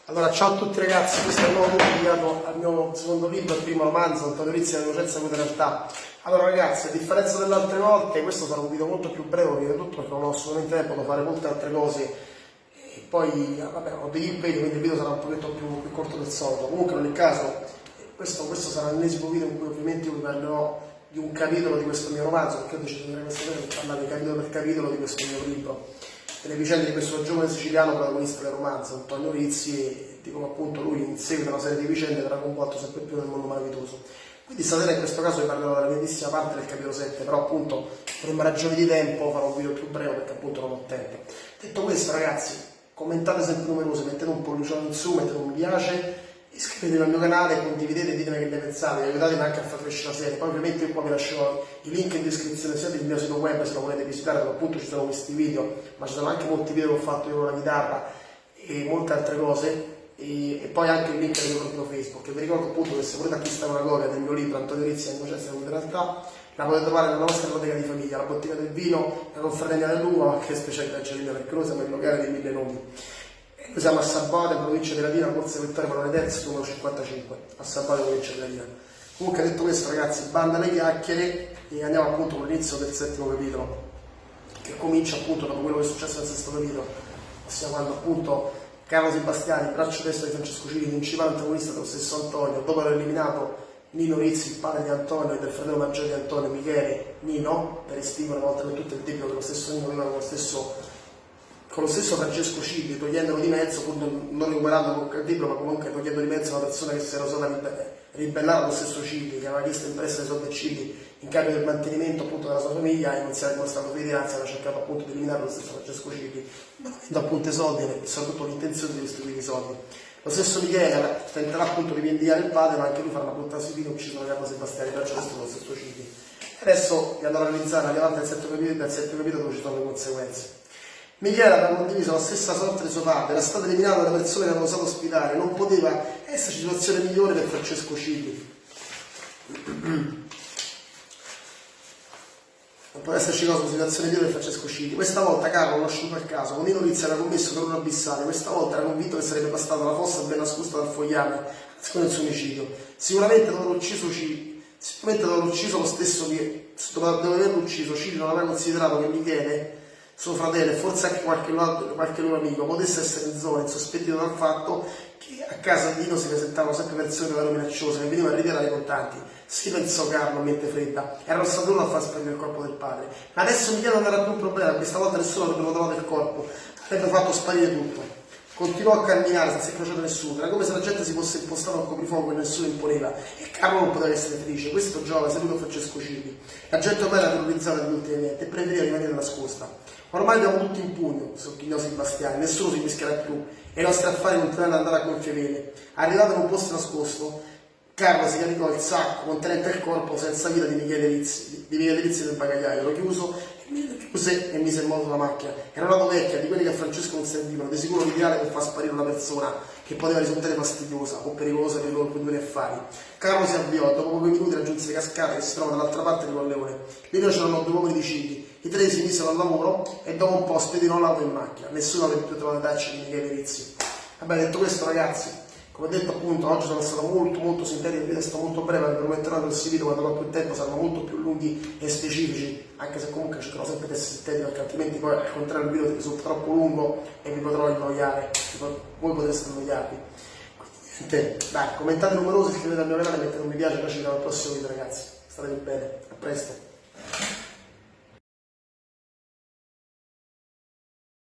Allora, ciao a tutti ragazzi, questo è il nuovo video dedicato al mio secondo libro, il primo romanzo, Antonio Rizzi, l'innocenza con realtà. Allora ragazzi, a differenza delle altre volte, questo sarà un video molto più breve, prima di tutto perché non ho assolutamente tempo da fare molte altre cose e poi, vabbè, ho degli impegni, quindi il video sarà un pochetto più corto del solito. Comunque, in ogni caso, questo sarà l'ennesimo video in cui ovviamente io vi parlerò di un capitolo di questo mio romanzo, perché ho deciso di fare questo video per parlare capitolo per capitolo di questo mio libro, delle vicende di questo giovane siciliano protagonista del romanzo, Antonio Rizzi, e di come appunto lui in seguito a una serie di vicende verrà coinvolto sempre più nel mondo malavitoso. Quindi stasera in questo caso vi parlerò della grandissima parte del capitolo 7, però appunto per una ragione di tempo farò un video più breve perché appunto non ho tempo. Detto questo ragazzi, commentate sempre numerosi, mettete un pollicione in su, mettete un mi piace, iscrivetevi al mio canale, condividete e ditemi che ne pensate, aiutatemi anche a far crescere la serie. Poi ovviamente io qua vi lascerò i link in descrizione sia del mio sito web se lo volete visitare, dove appunto ci sono questi video, ma ci sono anche molti video che ho fatto io con la chitarra e molte altre cose, e poi anche il link del mio profilo Facebook. E vi ricordo appunto che se volete acquistare una copia del mio libro Antonio Rizzi, l'innocenza in realtà, la potete trovare nella nostra bottega di famiglia, la bottiglia del vino, la confraternita dell'uva, ma anche specialità gelina, perché noi siamo il locale dei 1000 nomi. Noi siamo a Sabate, in provincia di Latina, Corso Vittorio Emanuele Terzi, numero 55, a Sabate, provincia di Latina. Comunque, detto questo ragazzi, banda alle chiacchiere e andiamo appunto con l'inizio del settimo capitolo, che comincia appunto dopo quello che è successo nel sesto capitolo, ossia quando appunto Carlo Sebastiani, braccio destro di Francesco Cini, principale antagonista dello stesso Antonio, dopo aver eliminato Nino Rizzi, il padre di Antonio e del fratello maggiore di Antonio, Michele Nino, per estinguere una volta per tutte il debito che lo stesso Nino aveva con lo stesso Francesco Cini, togliendolo di mezzo, pur non recuperando il libro, ma comunque togliendo di mezzo una persona che si era osata ribellare allo stesso Cini, che aveva chiesto in prestito i soldi a Cini in cambio del mantenimento appunto della sua famiglia, e non si era dimostrato fedele, anzi aveva cercato appunto di eliminare lo stesso Francesco Cini, avendo appunto i soldi e soprattutto l'intenzione di restituire i soldi. Lo stesso Michele tenterà appunto di vendicare il padre, ma anche lui farà una puntata su Cini, ucciso da Carlo Sebastiani, braccio destro dello stesso Cini. Adesso vi andrò a analizzare la avanti dal settimo capitolo dove ci sono le conseguenze. Michele aveva condiviso la stessa sorte di suo padre, era stato eliminato dalle persone che avevano osato ospitare, non poteva esserci situazione migliore per Francesco Cini. Non poteva esserci cosa, situazione migliore per Francesco Cini. Questa volta Carlo, conosciuto il caso, con Nino Rizzi era commesso per un abissale, questa volta era convinto che sarebbe bastata la fossa ben nascosta dal fogliame, secondo il suo omicidio. Sicuramente dopo aver ucciso lo stesso dopo averlo ucciso, Cini non aveva considerato che Michele, suo fratello e forse anche qualche loro amico potesse essere in zona, insospettito dal fatto che a casa di Nino si presentavano sempre persone davvero minacciose che venivano a ritirare i contanti. Si pensò Carlo a mente fredda, erano stati loro a far sparire il corpo del padre. Ma adesso Michele non era più un problema, questa volta nessuno avrebbe trovato il corpo, avrebbe fatto sparire tutto. Continuò a camminare senza incrociare nessuno, era come se la gente si fosse impostata un coprifuoco e nessuno imponeva, e Carlo non poteva essere felice. Questo giovane seduto a Francesco Cini, la gente ormai era terrorizzata di ultimamente e preferiva rimanere nascosta. Ormai abbiamo tutti in pugno, sottolineo Sebastiani, nessuno si mischierà più e i nostri affari continueranno ad andare a gonfie vele. Arrivato in un posto nascosto, Carlo si caricò il sacco contenente il corpo senza vita di Michele Rizzi del bagagliaio, lo chiuse e mise in moto la macchina. Era un'auto vecchia, di quelli che a Francesco non servivano, di sicuro l'ideale per far sparire una persona che poteva risultare fastidiosa o pericolosa per i loro due affari. Carlo si avviò e dopo pochi minuti raggiunse le cascate che si trovano dall'altra parte di Colleone. Lì c'erano due uomini di Cini. I tre si misero al lavoro e dopo un po' spedirono l'auto in macchina. Nessuno aveva più trovato tracce di Michele Rizzi. Vabbè, detto questo ragazzi, come detto appunto, oggi sono stato molto sintetico, il video è stato molto breve, vi prometterò che questi video quando avrò più tempo saranno molto più lunghi e specifici, anche se comunque cercherò sempre di essere sintetico, perché altrimenti poi al contrario il video ti risulta troppo lungo e vi potrò annoiare, voi potreste annoiarvi. Quindi niente, dai, commentate numerosi, iscrivetevi al mio canale, mettete un mi piace, noi ci vediamo al prossimo video ragazzi, state bene, a presto.